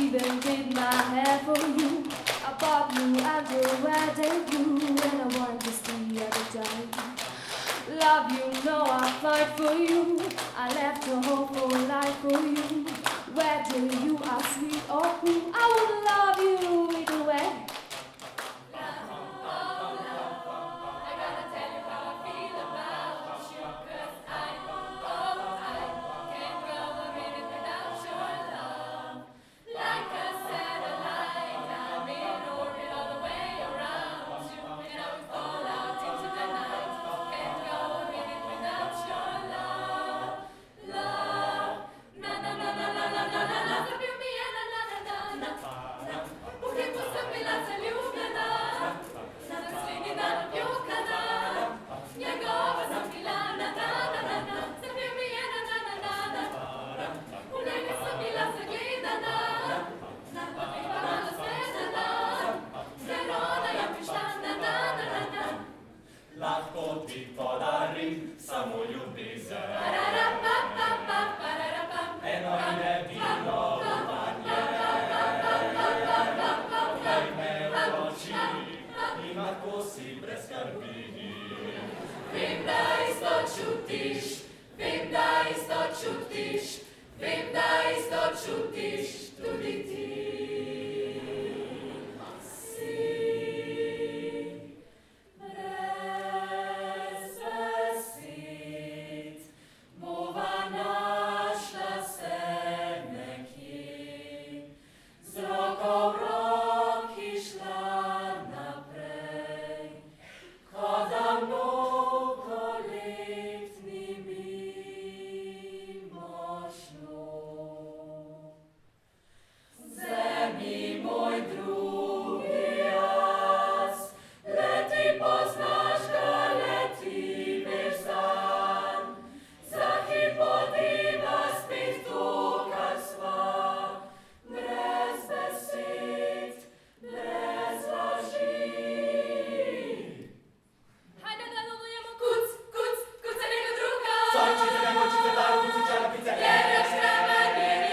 even did my hair for you. I bought you underwear debut, and I want to see every time. Love, you know I'll fight for you. I left a whole full life for you. Whether you are sweet or cool, I would love you either way. Lahko ti podarim samo ljubezen. Eno in edino upanje. Poglej me v oči in lahko si brez skrbi. Vem, da isto čutiš, vem, da isto čutiš, vem, da isto čutiš tudi ti. Só te demo, te tentaram, tu te tiraram, pizza.